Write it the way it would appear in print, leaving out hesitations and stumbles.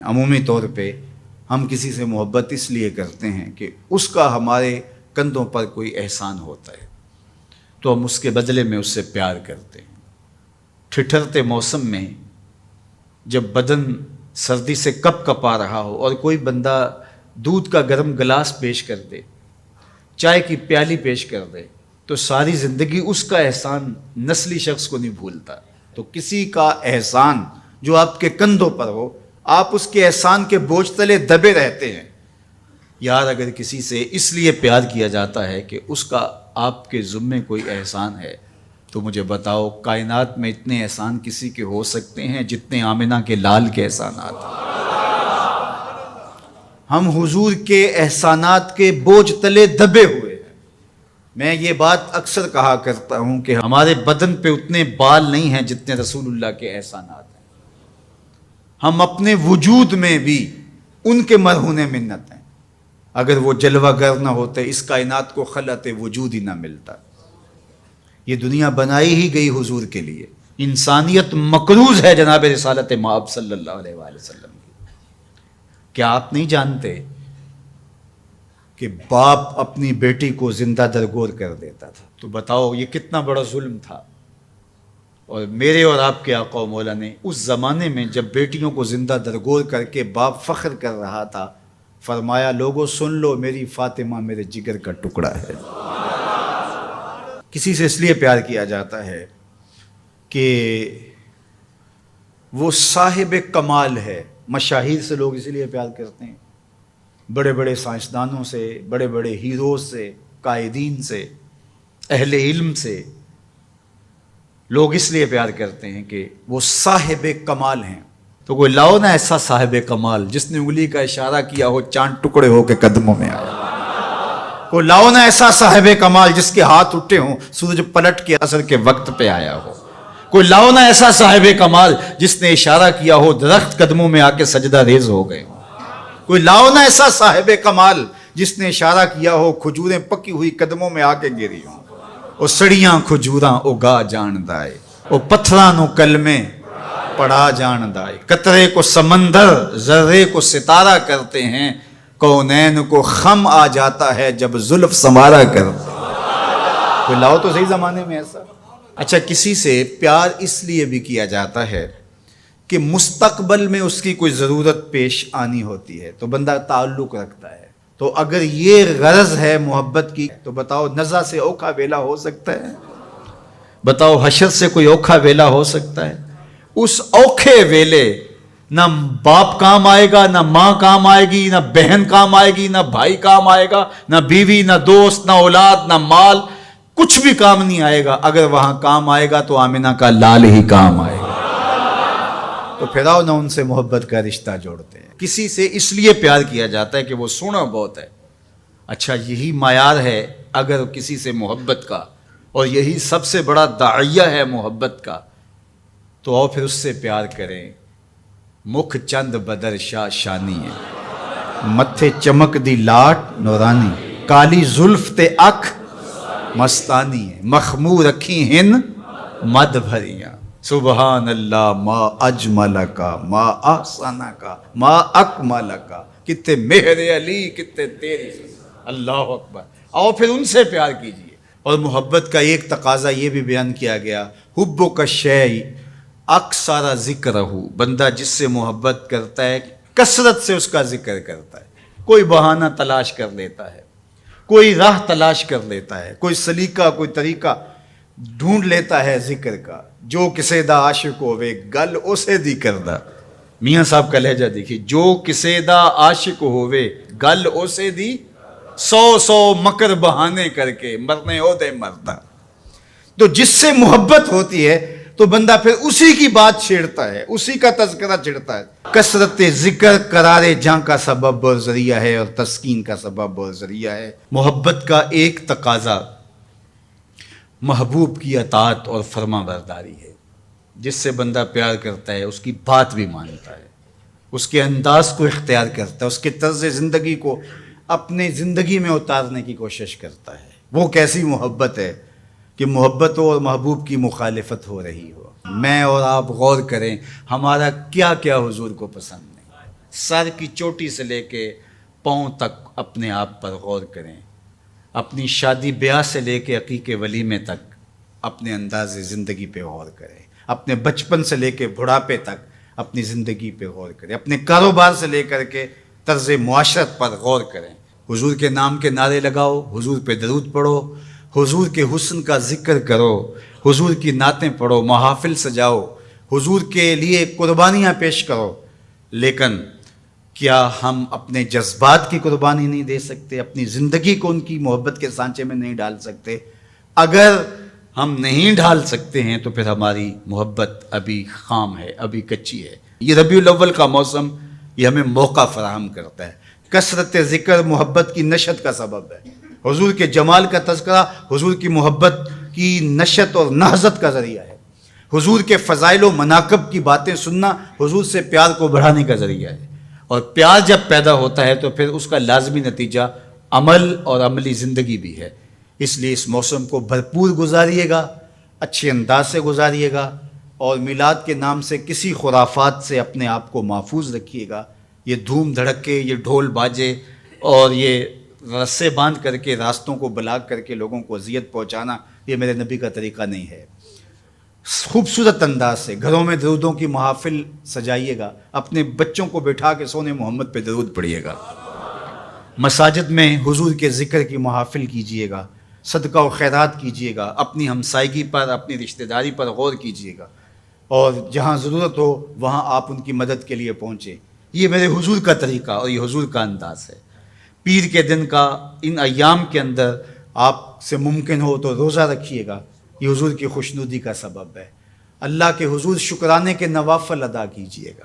عمومی طور پہ ہم کسی سے محبت اس لیے کرتے ہیں کہ اس کا ہمارے کندھوں پر کوئی احسان ہوتا ہے تو ہم اس کے بدلے میں اس سے پیار کرتے ہیں۔ ٹھٹھرتے موسم میں جب بدن سردی سے کپ کپا رہا ہو اور کوئی بندہ دودھ کا گرم گلاس پیش کر دے، چائے کی پیالی پیش کر دے، تو ساری زندگی اس کا احسان نسلی شخص کو نہیں بھولتا۔ تو کسی کا احسان جو آپ کے کندھوں پر ہو، آپ اس کے احسان کے بوجھ تلے دبے رہتے ہیں۔ یار اگر کسی سے اس لیے پیار کیا جاتا ہے کہ اس کا آپ کے ذمے کوئی احسان ہے، تو مجھے بتاؤ کائنات میں اتنے احسان کسی کے ہو سکتے ہیں جتنے آمنہ کے لال کے احسانات ہیں؟ ہم حضور کے احسانات کے بوجھ تلے دبے ہوئے ہیں۔ میں یہ بات اکثر کہا کرتا ہوں کہ ہمارے بدن پہ اتنے بال نہیں ہیں جتنے رسول اللہ کے احسانات ہیں۔ ہم اپنے وجود میں بھی ان کے مرہون منت ہیں۔ اگر وہ جلوہ گر نہ ہوتے اس کائنات کو خلعت وجود ہی نہ ملتا۔ یہ دنیا بنائی ہی گئی حضور کے لیے۔ انسانیت مقروض ہے جناب رسالت مآب صلی اللہ علیہ وآلہ وسلم کی۔ کیا آپ نہیں جانتے کہ باپ اپنی بیٹی کو زندہ درگور کر دیتا تھا؟ تو بتاؤ یہ کتنا بڑا ظلم تھا۔ اور میرے اور آپ کے آقا و مولا نے اس زمانے میں جب بیٹیوں کو زندہ درگور کر کے باپ فخر کر رہا تھا، فرمایا لوگوں سن لو میری فاطمہ میرے جگر کا ٹکڑا ہے۔ کسی سے اس لیے پیار کیا جاتا ہے کہ وہ صاحب کمال ہے۔ مشاہیر سے لوگ اسی لیے پیار کرتے ہیں، بڑے بڑے سائنسدانوں سے، بڑے بڑے ہیروز سے، قائدین سے، اہل علم سے لوگ اس لیے پیار کرتے ہیں کہ وہ صاحب کمال ہیں۔ تو کوئی لاؤ نا ایسا صاحب کمال جس نے انگلی کا اشارہ کیا ہو چاند ٹکڑے ہو کے قدموں میں آیا۔ کوئی لاؤ نا ایسا صاحب کمال جس کے ہاتھ اٹھے ہوں سورج پلٹ کے عصر کے وقت پہ آیا ہو۔ کوئی لاؤ نا ایسا صاحب کمال جس نے اشارہ کیا ہو درخت قدموں میں آ کے سجدہ ریز ہو گئے ہوں۔ کوئی لاؤ نا ایسا صاحب کمال جس نے اشارہ کیا ہو کھجوریں پکی ہوئی قدموں میں آ کے گری ہوں۔ او سڑیاں کھجوراں اگا جان دائے، او پتھراں نو کلمے پڑھا جان دائے، قطرے کو سمندر ذرے کو ستارہ کرتے ہیں، کونین کو خم آ جاتا ہے جب زلف سنوارا کرتے ہیں۔ کوئی لاؤ تو صحیح زمانے میں ایسا۔ اچھا کسی سے پیار اس لیے بھی کیا جاتا ہے کہ مستقبل میں اس کی کوئی ضرورت پیش آنی ہوتی ہے تو بندہ تعلق رکھتا ہے۔ تو اگر یہ غرض ہے محبت کی تو بتاؤ نزع سے اوکھا ویلا ہو سکتا ہے؟ بتاؤ حشر سے کوئی اوکھا ویلا ہو سکتا ہے؟ اس اوکھے ویلے نہ باپ کام آئے گا، نہ ماں کام آئے گی، نہ بہن کام آئے گی، نہ بھائی کام آئے گا، نہ بیوی، نہ دوست، نہ اولاد، نہ مال، کچھ بھی کام نہیں آئے گا۔ اگر وہاں کام آئے گا تو آمنہ کا لال ہی کام آئے گا۔ تو پھر آؤ نہ ان سے محبت کا رشتہ جوڑتے ہیں۔ کسی سے اس لیے پیار کیا جاتا ہے کہ وہ سونا بہت ہے۔ اچھا یہی معیار ہے اگر کسی سے محبت کا، اور یہی سب سے بڑا داعیہ ہے محبت کا، تو آؤ پھر اس سے پیار کریں۔ مکھ چند بدر شاہ شانی ہے، متھے چمک دی لاٹ نورانی، کالی زلف تے اکھ مستانی ہے، مخمور رکھی ہن مد بھریاں، سبحان اللہ ما اجمل کا ما احسن کا ما اکمل کا، کتے مہر علی کتے تیری، اللہ اکبر۔ آؤ پھر ان سے پیار کیجئے۔ اور محبت کا ایک تقاضا یہ بھی بیان کیا گیا، حب کا شیء اکثر ذکر ہو، بندہ جس سے محبت کرتا ہے کثرت سے اس کا ذکر کرتا ہے۔ کوئی بہانہ تلاش کر لیتا ہے، کوئی راہ تلاش کر لیتا ہے، کوئی سلیقہ کوئی طریقہ ڈھونڈ لیتا ہے ذکر کا۔ جو کسے دا عاشق ہوئے گل اسے دی کردہ، میاں صاحب کا لہجہ دیکھیے، جو کسے دا عاشق ہوئے گل اسے دی، سو مکر بہانے کر کے مرنے ہو دے مردہ۔ تو جس سے محبت ہوتی ہے تو بندہ پھر اسی کی بات چھیڑتا ہے، اسی کا تذکرہ چھیڑتا ہے۔ کثرت ذکر قرار جاں کا سبب اور ذریعہ ہے، اور تسکین کا سبب اور ذریعہ ہے۔ محبت کا ایک تقاضا محبوب کی اطاعت اور فرما برداری ہے۔ جس سے بندہ پیار کرتا ہے اس کی بات بھی مانتا ہے، اس کے انداز کو اختیار کرتا ہے، اس کے طرز زندگی کو اپنے زندگی میں اتارنے کی کوشش کرتا ہے۔ وہ کیسی محبت ہے کہ محبت ہو اور محبوب کی مخالفت ہو رہی ہو۔ میں اور آپ غور کریں ہمارا کیا کیا حضور کو پسند نہیں۔ سر کی چوٹی سے لے کے پاؤں تک اپنے آپ پر غور کریں، اپنی شادی بیاہ سے لے کے عقیقے ولیمے تک اپنے انداز زندگی پہ غور کریں، اپنے بچپن سے لے کے بڑھاپے تک اپنی زندگی پہ غور کریں، اپنے کاروبار سے لے کر کے طرز معاشرت پر غور کریں، حضور کے نام کے نعرے لگاؤ، حضور پہ درود پڑھو، حضور کے حسن کا ذکر کرو، حضور کی نعتیں پڑھو، محافل سجاؤ، حضور کے لیے قربانیاں پیش کرو، لیکن کیا ہم اپنے جذبات کی قربانی نہیں دے سکتے؟ اپنی زندگی کو ان کی محبت کے سانچے میں نہیں ڈال سکتے؟ اگر ہم نہیں ڈال سکتے ہیں تو پھر ہماری محبت ابھی خام ہے، ابھی کچی ہے۔ یہ ربیع الاول کا موسم یہ ہمیں موقع فراہم کرتا ہے۔ کثرت ذکر محبت کی نشت کا سبب ہے، حضور کے جمال کا تذکرہ حضور کی محبت کی نشت اور نہضت کا ذریعہ ہے، حضور کے فضائل و مناقب کی باتیں سننا حضور سے پیار کو بڑھانے کا ذریعہ ہے، اور پیار جب پیدا ہوتا ہے تو پھر اس کا لازمی نتیجہ عمل اور عملی زندگی بھی ہے۔ اس لیے اس موسم کو بھرپور گزاریے گا، اچھے انداز سے گزاریے گا، اور میلاد کے نام سے کسی خرافات سے اپنے آپ کو محفوظ رکھیے گا۔ یہ دھوم دھڑکے، یہ ڈھول باجے اور یہ رسے باندھ کر کے راستوں کو بلاک کر کے لوگوں کو اذیت پہنچانا، یہ میرے نبی کا طریقہ نہیں ہے۔ خوبصورت انداز سے گھروں میں درودوں کی محافل سجائیے گا، اپنے بچوں کو بٹھا کے سونے محمد پہ درود پڑھیے گا، مساجد میں حضور کے ذکر کی محافل کیجیے گا، صدقہ و خیرات کیجیے گا، اپنی ہمسائیگی پر، اپنی رشتہ داری پر غور کیجیے گا، اور جہاں ضرورت ہو وہاں آپ ان کی مدد کے لیے پہنچیں۔ یہ میرے حضور کا طریقہ اور یہ حضور کا انداز ہے۔ پیر کے دن کا ان ایام کے اندر آپ سے ممکن ہو تو روزہ رکھیے گا، یہ حضور کی خوشنودی کا سبب ہے۔ اللہ کے حضور شکرانے کے نوافل ادا کیجیے گا۔